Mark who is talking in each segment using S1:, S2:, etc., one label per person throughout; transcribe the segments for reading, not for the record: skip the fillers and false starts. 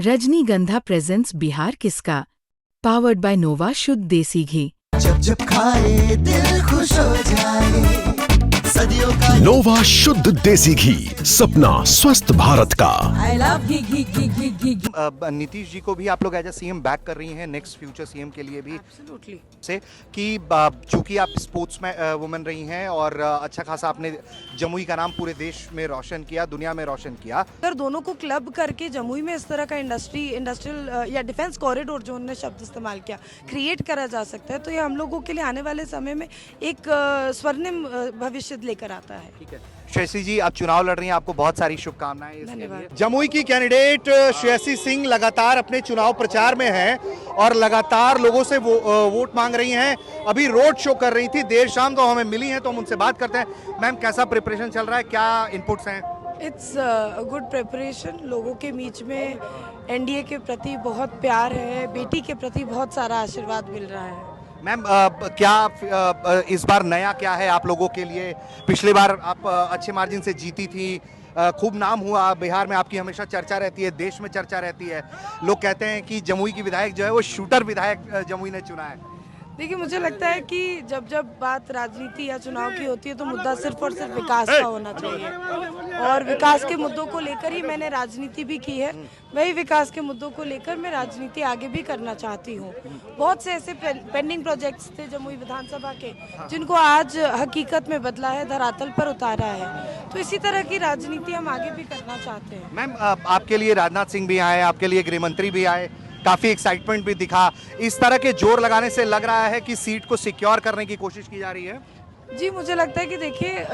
S1: रजनीगंधा प्रेजेंट्स बिहार किसका, powered by नोवा शुद्ध देसी घी।
S2: जब जब खाए दिल खुश हो जाए, सदियों का
S3: नोवा शुद्ध देसी घी, सपना स्वस्थ भारत का।
S4: I love घी घी घी घी घी घी।
S5: नीतीश जी को भी आप लोग एज ए सीएम बैक कर रही हैं, नेक्स्ट फ्यूचर सीएम के लिए भी
S4: Absolutely।
S5: से कि चूंकि आप स्पोर्ट्स में वुमेन रही हैं और अच्छा खासा आपने जमुई का नाम पूरे देश में रोशन किया, दुनिया में रोशन किया।
S4: अगर दोनों को क्लब करके जमुई में इस तरह का इंडस्ट्रियल या डिफेंस कॉरिडोर जो उन्होंने शब्द इस्तेमाल किया क्रिएट करा जा सकता है, तो ये हम लोगों के लिए आने वाले समय में एक स्वर्णिम भविष्य लेकर आता है।
S5: ठीक है श्रेयसी जी, आप चुनाव लड़ रही हैं, आपको बहुत सारी शुभकामनाएं इसके लिए।
S4: धन्यवाद।
S5: जमुई की कैंडिडेट श्रेयसी सिंह लगातार अपने चुनाव प्रचार में हैं और लगातार लोगों से वोट मांग रही हैं। अभी रोड शो कर रही थी, देर शाम तो हमें मिली हैं, तो हम उनसे बात करते हैं। मैम, कैसा प्रिपरेशन चल रहा है, क्या इनपुट्स हैं?
S4: It's a good preparation. लोगों के बीच में एनडीए के प्रति बहुत प्यार है, बेटी के प्रति बहुत सारा आशीर्वाद मिल रहा है।
S5: मैम, क्या इस बार नया क्या है आप लोगों के लिए? पिछली बार आप अच्छे मार्जिन से जीती थी, खूब नाम हुआ बिहार में, आपकी हमेशा चर्चा रहती है, देश में चर्चा रहती है। लोग कहते हैं कि जमुई की विधायक जो है वो शूटर विधायक जमुई ने चुना है।
S4: देखिए, मुझे लगता है कि जब जब बात राजनीति या चुनाव की होती है तो मुद्दा सिर्फ और सिर्फ विकास का होना चाहिए, और विकास के मुद्दों को लेकर ही मैंने राजनीति भी की है। वही विकास के मुद्दों को लेकर मैं राजनीति आगे भी करना चाहती हूँ। बहुत से ऐसे पेंडिंग प्रोजेक्ट्स थे जमुई विधानसभा के, जिनको आज हकीकत में बदला है, धरातल पर उतारा है। तो इसी तरह की राजनीति हम आगे भी करना चाहते हैं।
S5: मैम, आपके लिए राजनाथ सिंह भी आए, आपके लिए गृह मंत्री भी आए, काफी एक्साइटमेंट भी दिखा। इस तरह के जोर लगाने से लग रहा है कि सीट को सिक्योर करने की कोशिश की जा रही है।
S4: जी, मुझे लगता है कि देखिए,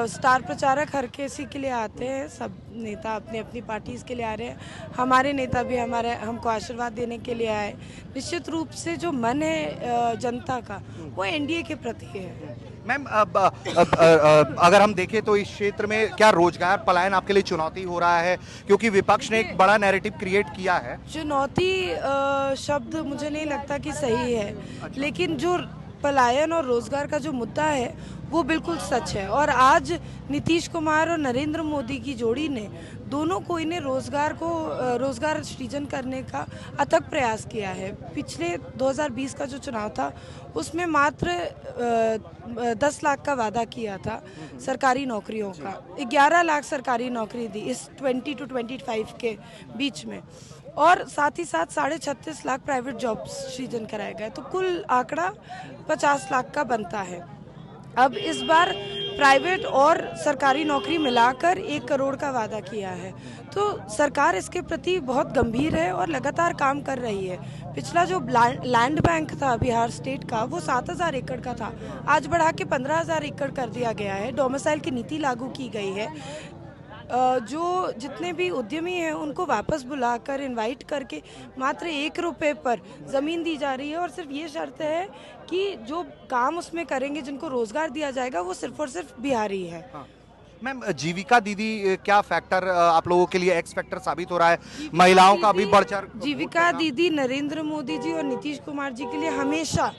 S4: स्टार प्रचारक हर किसी के लिए आते हैं, सब नेता अपनी अपनी पार्टीज के लिए आ रहे हैं। हमारे नेता भी हमको आशीर्वाद देने के लिए आए। निश्चित रूप से जो मन है जनता का, वो एनडीए के प्रति है।
S5: मैम, अगर हम देखें तो इस क्षेत्र में क्या रोजगार पलायन आपके लिए चुनौती हो रहा है? क्योंकि विपक्ष ने एक बड़ा नैरेटिव क्रिएट किया है।
S4: चुनौती शब्द मुझे नहीं लगता कि सही है, लेकिन जो पलायन और रोजगार का जो मुद्दा है वो बिल्कुल सच है। और आज नीतीश कुमार और नरेंद्र मोदी की जोड़ी ने दोनों कोई ने रोजगार सृजन करने का अथक प्रयास किया है। पिछले 2020 का जो चुनाव था उसमें मात्र 10 लाख का वादा किया था सरकारी नौकरियों का। 11 लाख सरकारी नौकरी दी इस 20 to 25 के बीच में, और साथ ही साथ 36.5 लाख प्राइवेट जॉब सृजन कराए गए। तो कुल आंकड़ा 50 लाख का बनता है। अब इस बार प्राइवेट और सरकारी नौकरी मिलाकर 1 करोड़ का वादा किया है। तो सरकार इसके प्रति बहुत गंभीर है और लगातार काम कर रही है। पिछला जो लैंड बैंक था बिहार स्टेट का, वो 7,000 एकड़ का था, आज बढ़ा के 15,000 एकड़ कर दिया गया है। डोमिसाइल की नीति लागू की गई है। जो जितने भी उद्यमी हैं उनको वापस बुलाकर इनवाइट करके मात्र 1 रुपये पर ज़मीन दी जा रही है, और सिर्फ ये शर्त है कि जो काम उसमें करेंगे, जिनको रोजगार दिया जाएगा, वो सिर्फ और सिर्फ बिहारी है।
S5: हाँ। मैम, जीविका दीदी क्या फैक्टर आप लोगों के लिए एक्स फैक्टर साबित हो रहा है? महिलाओं का भी बढ़ चढ़।
S4: जीविका दीदी नरेंद्र मोदी जी और नीतीश कुमार जी के लिए हमेशा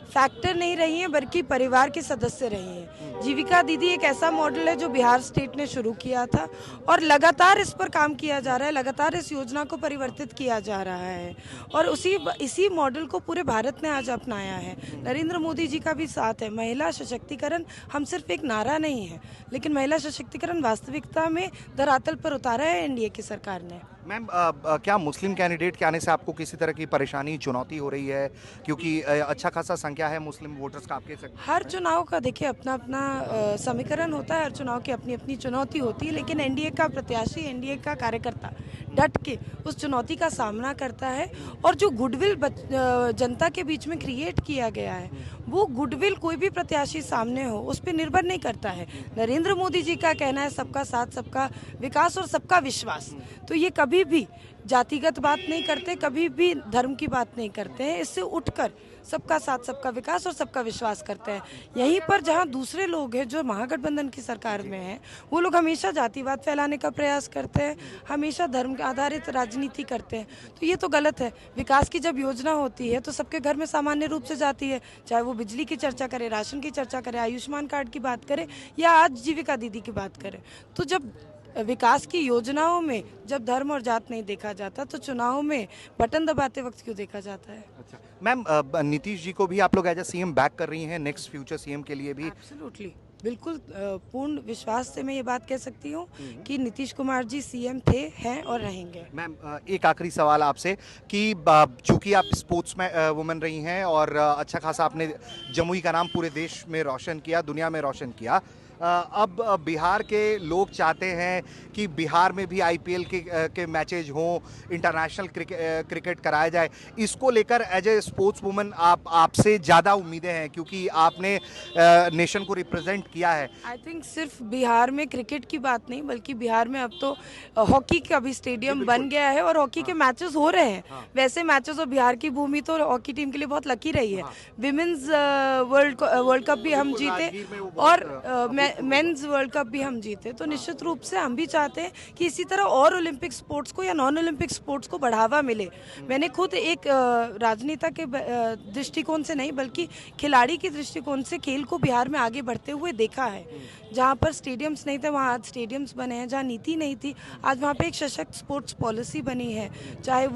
S4: फैक्टर नहीं रही हैं, बल्कि परिवार के सदस्य रही हैं। जीविका दीदी एक ऐसा मॉडल है जो बिहार स्टेट ने शुरू किया था, और लगातार इस पर काम किया जा रहा है, लगातार इस योजना को परिवर्तित किया जा रहा है, और इसी मॉडल को पूरे भारत ने आज अपनाया है। नरेंद्र मोदी जी का भी साथ है। महिला सशक्तिकरण हम सिर्फ एक नारा नहीं है, लेकिन महिला सशक्तिकरण वास्तविकता में धरातल पर उतारा है एनडीए की सरकार ने।
S5: मैम, क्या मुस्लिम कैंडिडेट के आने से आपको किसी तरह की परेशानी, चुनौती हो रही है? क्योंकि अच्छा खासा संख्या है मुस्लिम वोटर्स का आपके सकते।
S4: हर चुनाव का देखिए अपना अपना समीकरण होता है, हर चुनाव की अपनी अपनी चुनौती होती है, लेकिन एनडीए का प्रत्याशी, एनडीए का कार्यकर्ता डट के उस चुनौती का सामना करता है। और जो गुडविल जनता के बीच में क्रिएट किया गया है, वो गुडविल कोई भी प्रत्याशी सामने हो उस पर निर्भर नहीं करता है। नरेंद्र मोदी जी का कहना है सबका साथ, सबका विकास और सबका विश्वास। तो ये कभी भी जातिगत बात नहीं करते, कभी भी धर्म की बात नहीं करते हैं। इससे उठकर सबका साथ, सबका विकास और सबका विश्वास करते हैं। यहीं पर जहां दूसरे लोग हैं जो महागठबंधन की सरकार में हैं, वो लोग हमेशा जातिवाद फैलाने का प्रयास करते हैं, हमेशा धर्म आधारित राजनीति करते हैं। तो ये तो गलत है। विकास की जब योजना होती है तो सबके घर में सामान्य रूप से जाती है, चाहे वो बिजली की चर्चा करे, राशन की चर्चा करे, आयुष्मान कार्ड की बात करे, या आज जीविका दीदी की बात करें। तो जब विकास की योजनाओं में जब धर्म और जात नहीं देखा जाता तो चुनाव में बटन दबाते वक्त क्यों देखा जाता है?
S5: अच्छा मैम, नीतीश जी को भी आप लोग एज ए सीएम बैक कर रही हैं, नेक्स्ट फ्यूचर सीएम के लिए भी?
S4: एब्सोल्युटली, बिल्कुल पूर्ण विश्वास से मैं ये बात कह सकती हूँ कि नीतीश कुमार जी सीएम थे, हैं और रहेंगे।
S5: मैम, एक आखिरी सवाल आपसे कि चूंकि आप स्पोर्ट्स में वुमेन रही हैं और अच्छा खासा आपने जमुई का नाम पूरे देश में रोशन किया, दुनिया में रोशन किया, अब बिहार के लोग चाहते हैं कि बिहार में भी आईपीएल के मैचेज हों, इंटरनेशनल क्रिकेट कराया जाए। इसको लेकर एज ए स्पोर्ट्स वुमन आपसे ज़्यादा उम्मीदें हैं क्योंकि आपने नेशन को रिप्रेजेंट किया है।
S4: आई थिंक सिर्फ बिहार में क्रिकेट की बात नहीं बल्कि बिहार में अब तो हॉकी का भी स्टेडियम बन गया है और हॉकी के मैचेस हो रहे हैं। वैसे मैचेस और बिहार की भूमि तो हॉकी टीम के लिए बहुत लकी रही है। विमेंस वर्ल्ड कप भी हम जीते और मेंस वर्ल्ड कप भी हम जीते, तो निश्चित रूप से हम भी चाहते हैं कि इसी तरह और ओलंपिक स्पोर्ट्स को या नॉन ओलंपिक स्पोर्ट्स को बढ़ावा मिले। मैंने खुद एक राजनेता के दृष्टिकोण से नहीं बल्कि खिलाड़ी के दृष्टिकोण से खेल को बिहार में आगे बढ़ते हुए देखा है। जहाँ पर स्टेडियम्स नहीं थे वहाँ आज स्टेडियम्स बने हैं, जहाँ नीति नहीं थी आज वहाँ पे एक सशक्त स्पोर्ट्स पॉलिसी बनी है। चाहे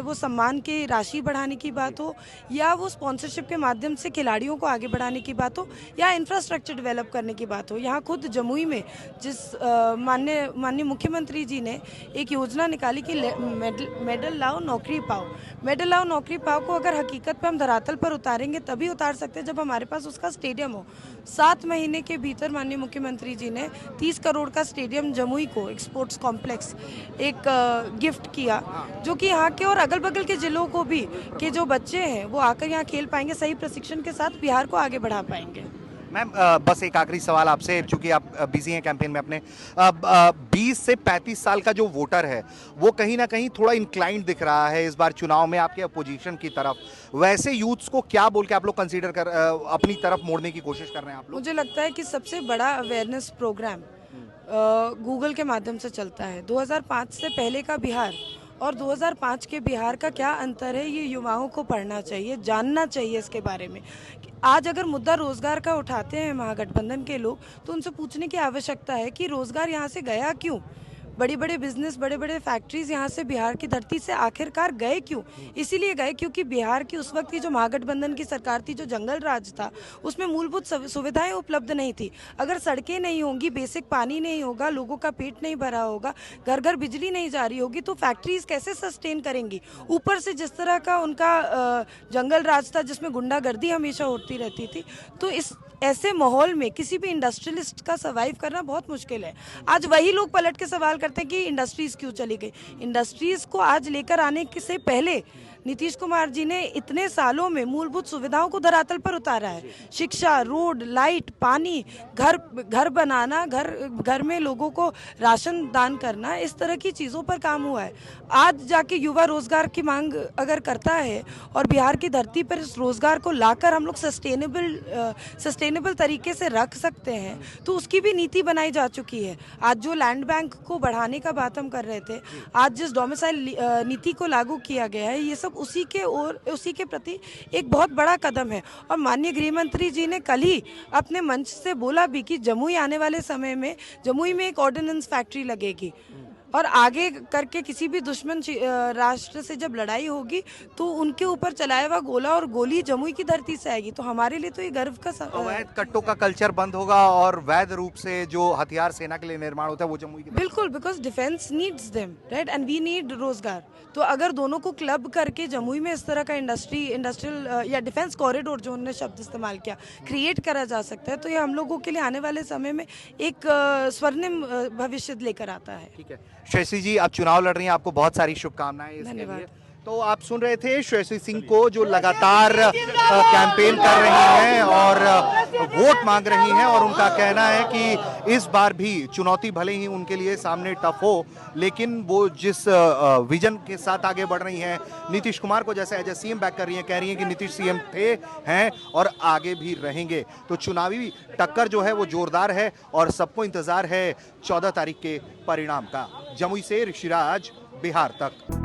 S4: वो सम्मान की राशि बढ़ाने की बात हो या वो स्पॉन्सरशिप के माध्यम से खिलाड़ियों को आगे बढ़ाने की बात हो या इंफ्रास्ट्रक्चर डेवलप करने की बात हो। यहाँ खुद जमुई में जिस माननीय मुख्यमंत्री जी ने एक योजना निकाली कि मेडल लाओ नौकरी पाओ। मेडल लाओ नौकरी पाओ को अगर हकीकत पे हम धरातल पर उतारेंगे तभी उतार सकते हैं जब हमारे पास उसका स्टेडियम हो। 7 महीने के भीतर माननीय मुख्यमंत्री जी ने 30 करोड़ का स्टेडियम जमुई को एक स्पोर्ट्स कॉम्प्लेक्स एक गिफ्ट किया, जो कि यहाँ के और अगल बगल के जिलों को भी के जो बच्चे हैं वो आकर यहाँ खेल पाएंगे, सही प्रशिक्षण के साथ बिहार को आगे बढ़ा पाएंगे।
S5: मैम, बस एक आखिरी सवाल आपसे, चूंकि आप बिजी हैं कैंपेन में अपने, 20 से 35 साल का जो वोटर है वो कहीं ना कहीं थोड़ा इंक्लाइंड दिख रहा है इस बार चुनाव में आपके अपोजिशन की तरफ। वैसे यूथ्स को क्या बोल के आप लोग कंसीडर कर अपनी तरफ मोड़ने की कोशिश कर रहे हैं आप लोग?
S4: मुझे लगता है कि सबसे बड़ा अवेयरनेस प्रोग्राम गूगल के माध्यम से चलता है। 2005 से पहले का बिहार और 2005 के बिहार का क्या अंतर है ये युवाओं को पढ़ना चाहिए, जानना चाहिए इसके बारे में। आज अगर मुद्दा रोजगार का उठाते हैं महागठबंधन के लोग तो उनसे पूछने की आवश्यकता है कि रोजगार यहाँ से गया क्यों? बड़े बड़े बिजनेस, बड़े बड़े फैक्ट्रीज यहाँ से बिहार की धरती से आखिरकार गए क्यों? इसीलिए गए क्योंकि बिहार की उस वक्त की जो महागठबंधन की सरकार थी, जो जंगल राज था, उसमें मूलभूत सुविधाएं उपलब्ध नहीं थी। अगर सड़कें नहीं होंगी, बेसिक पानी नहीं होगा, लोगों का पेट नहीं भरा होगा, घर घर बिजली नहीं जा रही होगी तो फैक्ट्रीज कैसे सस्टेन करेंगी? ऊपर से जिस तरह का उनका जंगल राज था जिसमें गुंडागर्दी हमेशा होती रहती थी, तो इस ऐसे माहौल में किसी भी इंडस्ट्रियलिस्ट का सर्वाइव करना बहुत मुश्किल है। आज वही लोग पलट के सवाल करते हैं कि इंडस्ट्रीज क्यों चली गई। इंडस्ट्रीज को आज लेकर आने से पहले नीतीश कुमार जी ने इतने सालों में मूलभूत सुविधाओं को धरातल पर उतारा है। शिक्षा, रोड, लाइट, पानी, घर बनाना, घर में लोगों को राशन दान करना, इस तरह की चीज़ों पर काम हुआ है। आज जाके युवा रोजगार की मांग अगर करता है और बिहार की धरती पर इस रोजगार को लाकर हम लोग सस्टेनेबल तरीके से रख सकते हैं तो उसकी भी नीति बनाई जा चुकी है। आज जो लैंड बैंक को बढ़ाने का बात हम कर रहे थे, आज जिस डोमिसाइल नीति को लागू किया गया है, ये सब उसी के प्रति एक बहुत बड़ा कदम है। और माननीय गृह मंत्री जी ने कल ही अपने मंच से बोला भी कि जमुई आने वाले समय में जमुई में एक ऑर्डिनेंस फैक्ट्री लगेगी और आगे करके किसी भी दुश्मन राष्ट्र से जब लड़ाई होगी तो उनके ऊपर चलाया हुआ गोला और गोली जमुई की धरती से आएगी। तो हमारे लिए तो ये गर्व का
S5: अवैध कट्टों का कल्चर बंद होगा और वैध रूप से जो हथियार सेना के लिए निर्माण होता है वो जमुई की
S4: बिल्कुल, because defence needs them, right, and we need रोजगार। तो अगर दोनों को क्लब करके जमुई में इस तरह का इंडस्ट्रियल या डिफेंस कॉरिडोर, जो उन्होंने शब्द इस्तेमाल किया, क्रिएट करा जा सकता है तो ये हम लोगों के लिए आने वाले समय में एक स्वर्णिम भविष्य लेकर आता है।
S5: ठीक है श्रेयसी जी, आप चुनाव लड़ रही हैं, आपको बहुत सारी शुभकामनाएं इसके लिए। तो आप सुन रहे थे श्रेयसी सिंह को जो लगातार कैंपेन कर रही हैं और वोट मांग रही हैं और उनका कहना है कि इस बार भी चुनौती भले ही उनके लिए सामने टफ हो लेकिन वो जिस विजन के साथ आगे बढ़ रही हैं, नीतीश कुमार को जैसे एज ए सीएम बैक कर रही हैं, कह रही हैं कि नीतीश सीएम थे, हैं और आगे भी रहेंगे। तो चुनावी टक्कर जो है वो जोरदार है और सबको इंतजार है 14 तारीख के परिणाम का। जमुई से ऋषिराज, बिहार तक।